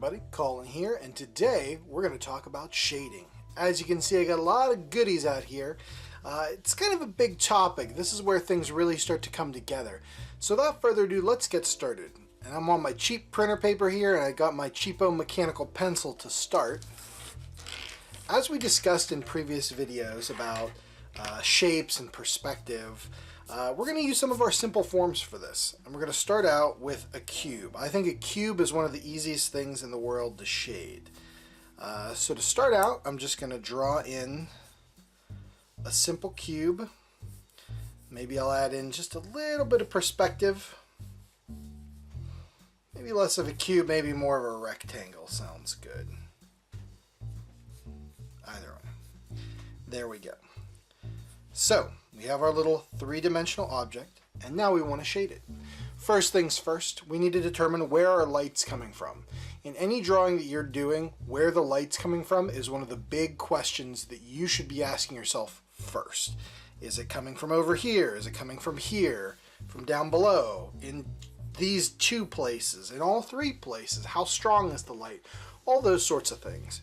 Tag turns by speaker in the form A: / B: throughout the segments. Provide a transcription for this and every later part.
A: everybody, Colin here, and today we're going to talk about shading. As you can see, I got a lot of goodies out here. It's kind of a big topic. This is where things really start to come together. So without further ado, let's get started. And I'm on my cheap printer paper here, and I got my cheapo mechanical pencil to start. As we discussed in previous videos about shapes and perspective, we're going to use some of our simple forms for this. And we're going to start out with a cube. I think a cube is one of the easiest things in the world to shade. So to start out, I'm just going to draw in a simple cube. Maybe I'll add in just a little bit of perspective. Maybe less of a cube, maybe more of a rectangle. Sounds good. Either one. There we go. So we have our little three-dimensional object, and now we want to shade it. First things first, we need to determine where our light's coming from. In any drawing that you're doing, where the light's coming from is one of the big questions that you should be asking yourself first. Is it coming from over here? Is it coming from here? From down below? In these two places? In all three places? How strong is the light? All those sorts of things.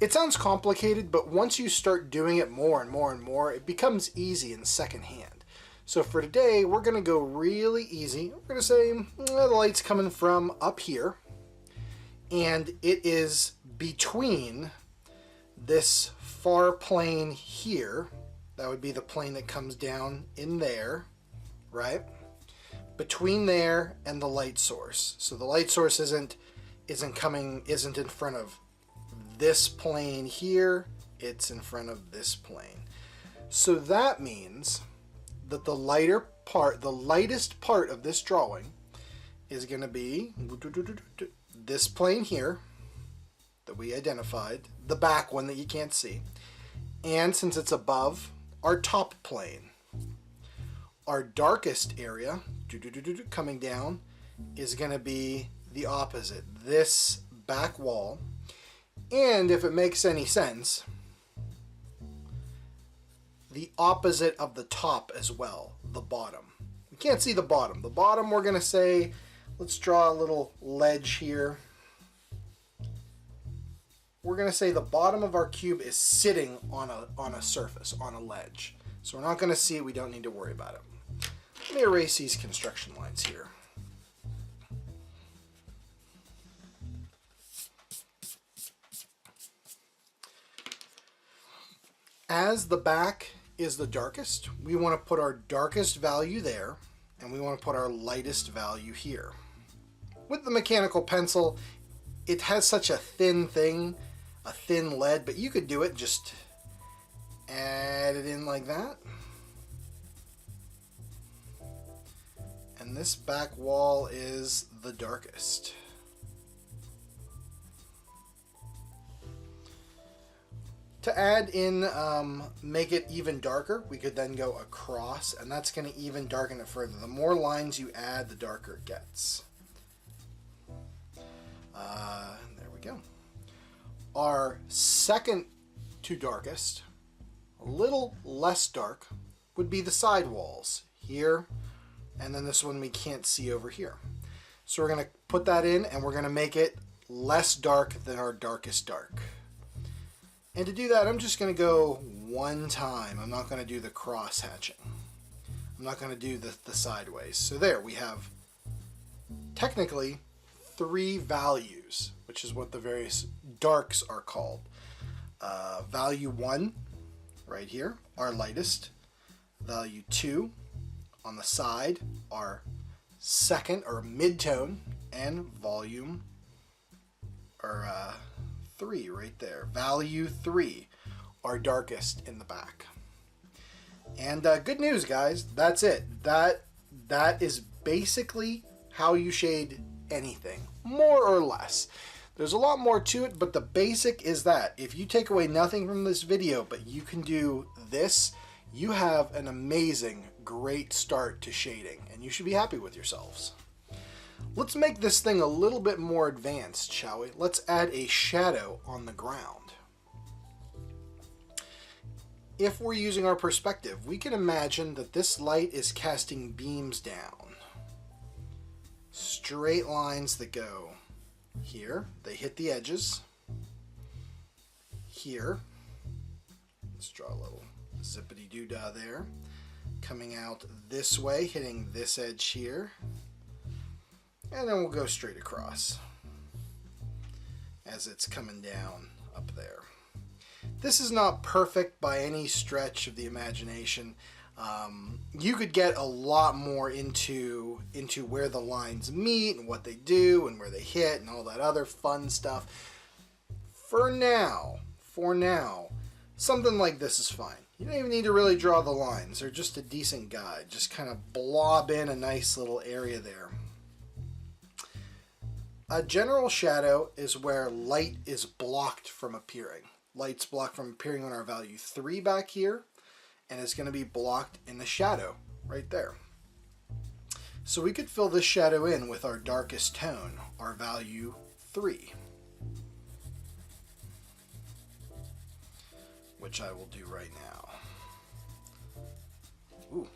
A: It sounds complicated, but once you start doing it more and more and more, it becomes easy in secondhand. So for today, we're going to go really easy. We're going to say the light's coming from up here, and it is between this far plane here. That would be the plane that comes down in there, right? Between there and the light source. So the light source isn't in front of this plane here, it's in front of this plane. So that means that the lightest part of this drawing is going to be this plane here that we identified, the back one that you can't see, and since it's above, our top plane. Our darkest area coming down is going to be the opposite, this back wall. And if it makes any sense, the opposite of the top as well, the bottom. We can't see the bottom. The bottom, we're going to say, let's draw a little ledge here. We're going to say the bottom of our cube is sitting on a surface, on a ledge. So we're not going to see it. We don't need to worry about it. Let me erase these construction lines here. As the back is the darkest, we want to put our darkest value there, and we want to put our lightest value here. With the mechanical pencil, it has such a thin thing, a thin lead, but you could do it, just add it in like that. And this back wall is the darkest. To add in, make it even darker, we could then go across, and that's going to even darken it further. The more lines you add, the darker it gets. There we go. Our second to darkest, a little less dark, would be the side walls here, and then this one we can't see over here. So we're going to put that in, and we're going to make it less dark than our darkest dark. And to do that, I'm just going to go one time. I'm not going to do the cross hatching. I'm not going to do the sideways. So there, we have technically three values, which is what the various darks are called. Value 1, right here, our lightest. Value 2, on the side, our second or mid-tone. And volume, or 3 right there. Value 3, our darkest in the back. And good news, guys, that's it. That is basically how you shade anything, more or less. There's a lot more to it, but the basic is that. If you take away nothing from this video, but you can do this, you have an amazing, great start to shading, and you should be happy with yourselves. Let's make this thing a little bit more advanced, shall we? Let's add a shadow on the ground. If we're using our perspective, we can imagine that this light is casting beams down. Straight lines that go here. They hit the edges. Here. Let's draw a little zippity-doo-dah there. Coming out this way, hitting this edge here. And then we'll go straight across as it's coming down up there. This is not perfect by any stretch of the imagination. You could get a lot more into where the lines meet and what they do and where they hit and all that other fun stuff. For now, something like this is fine. You don't even need to really draw the lines. They're just a decent guide. Just kind of blob in a nice little area there. A general shadow is where light is blocked from appearing. Light's blocked from appearing on our value 3 back here, and it's going to be blocked in the shadow right there. So we could fill this shadow in with our darkest tone, our value 3. Which I will do right now. Ooh.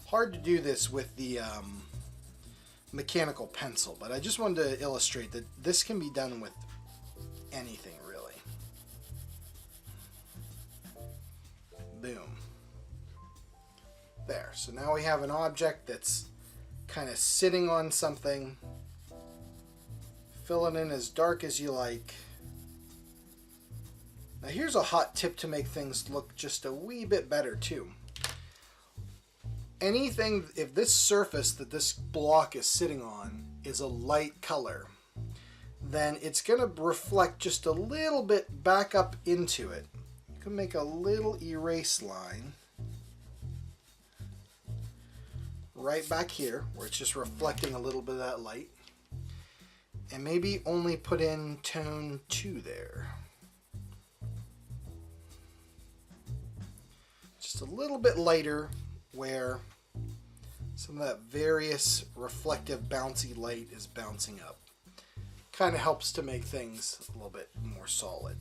A: Hard to do this with the mechanical pencil, but I just wanted to illustrate that this can be done with anything really. Boom. There. So now we have an object that's kind of sitting on something. Fill it in as dark as you like. Now here's a hot tip to make things look just a wee bit better too. Anything, if this surface that this block is sitting on is a light color, then it's going to reflect just a little bit back up into it. You can make a little erase line right back here where it's just reflecting a little bit of that light. And maybe only put in tone 2 there. Just a little bit lighter where some of that various reflective bouncy light is bouncing up. Kind of helps to make things a little bit more solid.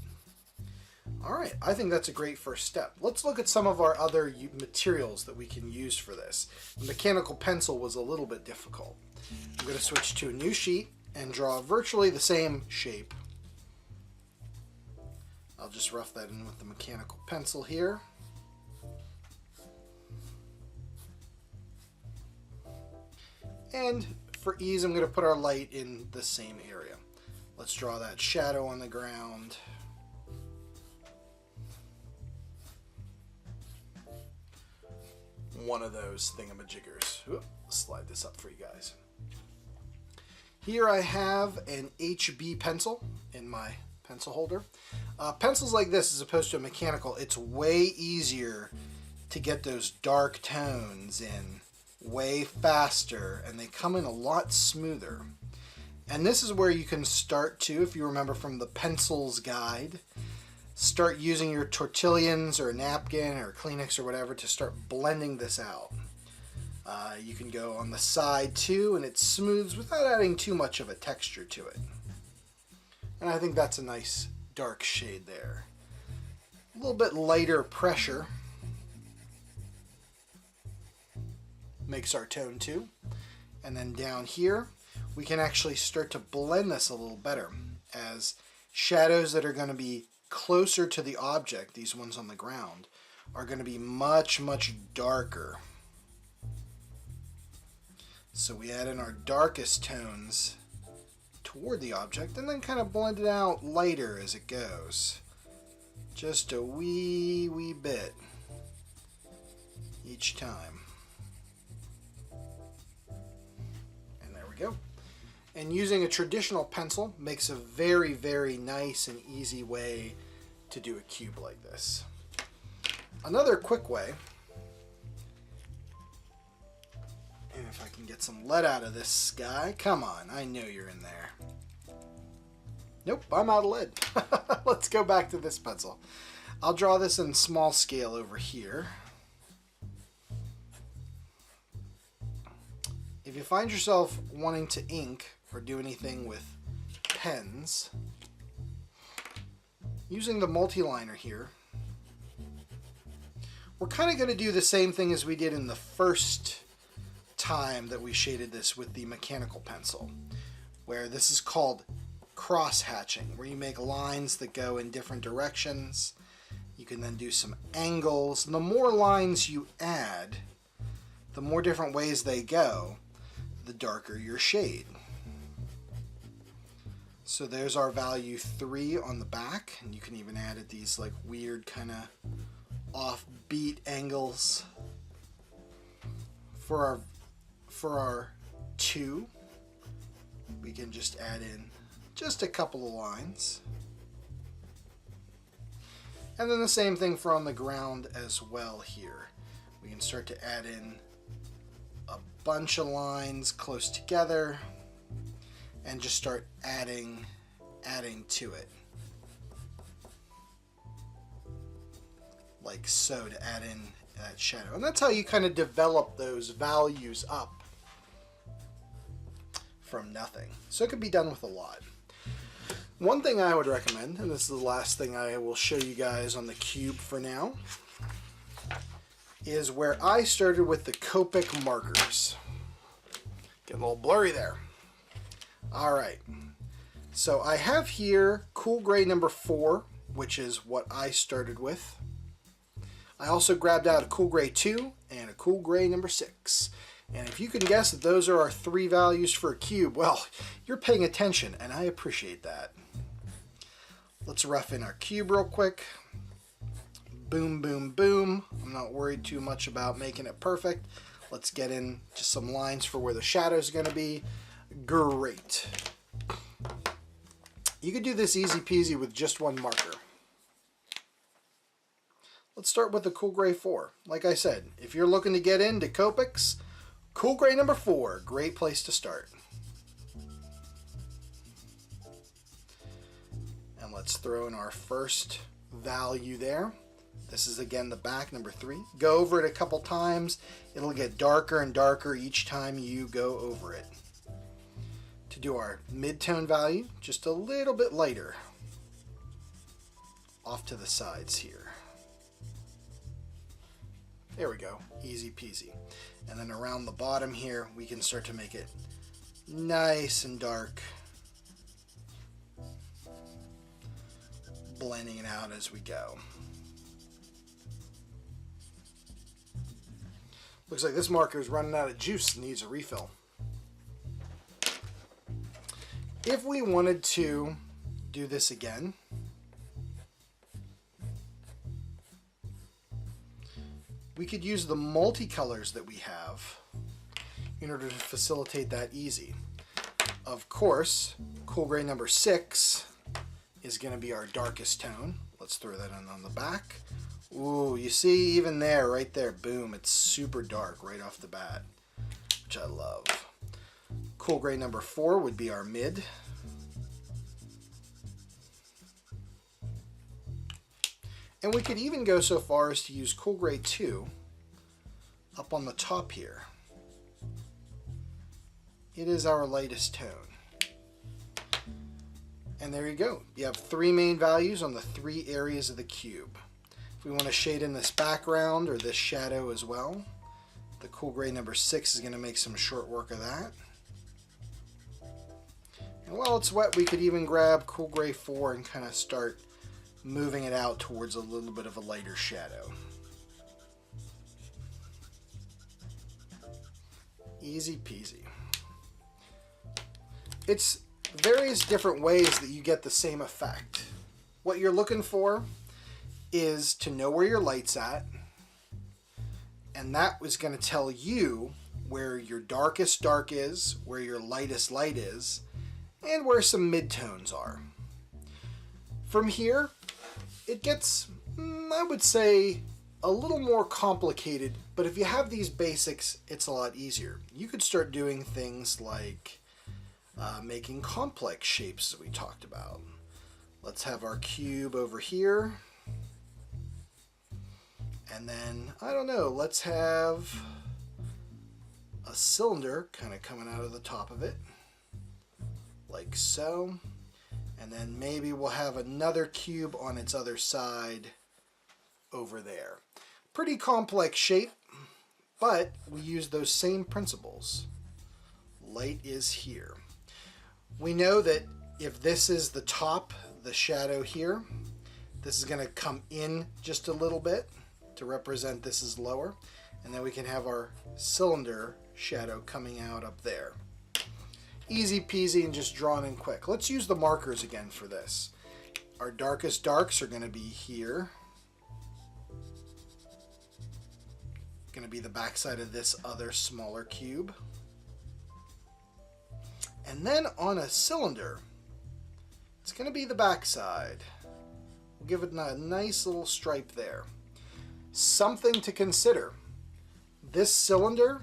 A: Alright, I think that's a great first step. Let's look at some of our other materials that we can use for this. The mechanical pencil was a little bit difficult. I'm going to switch to a new sheet and draw virtually the same shape. I'll just rough that in with the mechanical pencil here. And for ease, I'm going to put our light in the same area. Let's draw that shadow on the ground. One of those thingamajiggers. Oop, slide this up for you guys. Here I have an HB pencil in my pencil holder. Pencils like this, as opposed to a mechanical, it's way easier to get those dark tones in way faster, and they come in a lot smoother. And this is where you can start to, if you remember from the pencils guide, start using your tortillions or a napkin or Kleenex or whatever to start blending this out. You can go on the side too, and it smooths without adding too much of a texture to it. And I think that's a nice dark shade there. A little bit lighter pressure makes our tone 2. And then down here, we can actually start to blend this a little better as shadows that are going to be closer to the object, these ones on the ground, are going to be much, much darker. So we add in our darkest tones toward the object and then kind of blend it out lighter as it goes. Just a wee bit each time. And there we go. And using a traditional pencil makes a very, very nice and easy way to do a cube like this. Another quick way, and if I can get some lead out of this guy, come on, I know you're in there. Nope, I'm out of lead. Let's go back to this pencil. I'll draw this in small scale over here. If you find yourself wanting to ink or do anything with pens, using the multi-liner here, we're kind of going to do the same thing as we did in the first time that we shaded this with the mechanical pencil, where this is called cross hatching, where you make lines that go in different directions. You can then do some angles, and the more lines you add, the more different ways they go, the darker your shade. So there's our value 3 on the back, and you can even add at these like weird kind of offbeat angles. For our 2, we can just add in just a couple of lines. And then the same thing for on the ground as well here. We can start to add in a bunch of lines close together and just start adding to it. Like so, to add in that shadow. And that's how you kind of develop those values up from nothing. So it could be done with a lot. One thing I would recommend, and this is the last thing I will show you guys on the cube for now, is where I started with the Copic markers. Getting a little blurry there. Alright, so I have here cool gray number 4, which is what I started with. I also grabbed out a cool gray 2 and a cool gray number 6. And if you can guess that those are our 3 values for a cube, well, you're paying attention, and I appreciate that. Let's rough in our cube real quick. Boom, boom, boom. I'm not worried too much about making it perfect. Let's get in just some lines for where the shadows are going to be. Great. You could do this easy peasy with just one marker. Let's start with the cool gray 4. Like I said, if you're looking to get into Copics, cool gray number 4, great place to start. And let's throw in our first value there. This is again the back, number 3. Go over it a couple times. It'll get darker and darker each time you go over it. To do our mid-tone value, just a little bit lighter off to the sides here. There we go, easy peasy. And then around the bottom here, we can start to make it nice and dark, blending it out as we go. Looks like this marker is running out of juice and needs a refill. If we wanted to do this again, we could use the multicolors that we have in order to facilitate that easy. Of course, cool gray number 6 is going to be our darkest tone. Let's throw that in on the back. Ooh, you see even there, right there, boom, it's super dark right off the bat, which I love. Cool gray number 4 would be our mid. And we could even go so far as to use cool gray 2 up on the top here. It is our lightest tone. And there you go. You have 3 main values on the 3 areas of the cube. If we want to shade in this background or this shadow as well, the cool gray number 6 is going to make some short work of that. And while it's wet, we could even grab cool gray 4 and kind of start moving it out towards a little bit of a lighter shadow. Easy peasy. It's various different ways that you get the same effect. What you're looking for is to know where your light's at, and that was going to tell you where your darkest dark is, where your lightest light is, and where some midtones are. From here, it gets, I would say, a little more complicated, but if you have these basics, it's a lot easier. You could start doing things like making complex shapes that we talked about. Let's have our cube over here. And then, I don't know, let's have a cylinder kind of coming out of the top of it, like so. And then maybe we'll have another cube on its other side over there. Pretty complex shape, but we use those same principles. Light is here. We know that if this is the top, the shadow here, this is going to come in just a little bit to represent this is lower, and then we can have our cylinder shadow coming out up there. Easy peasy and just drawn in quick. Let's use the markers again for this. Our darkest darks are going to be here. Going to be the backside of this other smaller cube. And then on a cylinder, it's going to be the backside. We'll give it a nice little stripe there. Something to consider. This cylinder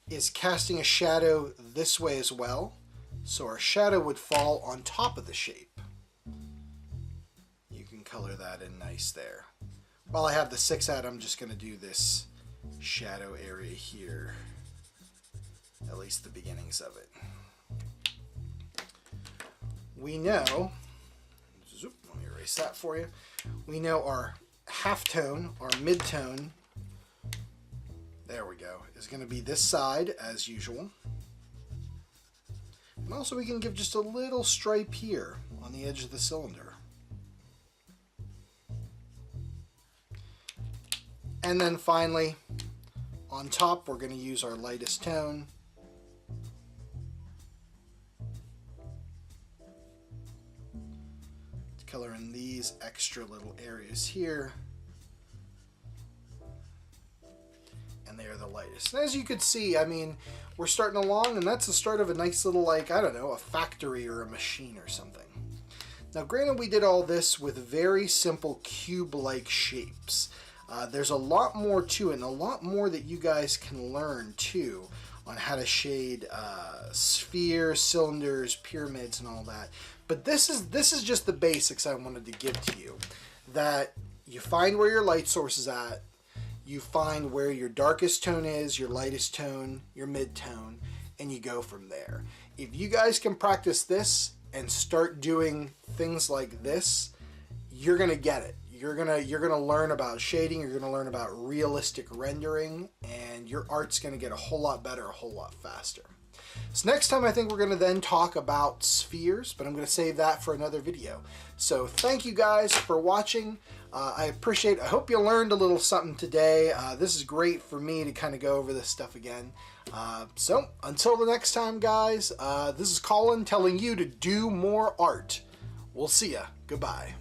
A: is casting a shadow this way as well, so our shadow would fall on top of the shape. You can color that in nice there. While I have the 6 out, I'm just going to do this shadow area here, at least the beginnings of it. We know, let me erase that for you. We know our halftone, our midtone, there we go, is going to be this side as usual. And also we can give just a little stripe here on the edge of the cylinder. And then finally, on top, we're going to use our lightest tone. To color in these extra little areas here. And they are the lightest. And as you could see, I mean, we're starting along, and that's the start of a nice little, like, I don't know, a factory or a machine or something. Now, granted, we did all this with very simple cube-like shapes. There's a lot more to it, and a lot more that you guys can learn, too, on how to shade spheres, cylinders, pyramids, and all that. But this is just the basics I wanted to give to you. That you find where your light source is at, you find where your darkest tone is, your lightest tone, your mid-tone, and you go from there. If you guys can practice this and start doing things like this, you're gonna get it. You're gonna learn about shading, you're gonna learn about realistic rendering, and your art's gonna get a whole lot better, a whole lot faster. So next time I think we're gonna then talk about spheres, but I'm gonna save that for another video. So thank you guys for watching. I hope you learned a little something today. This is great for me to kind of go over this stuff again. So until the next time, guys, this is Colin telling you to do more art. We'll see ya. Goodbye.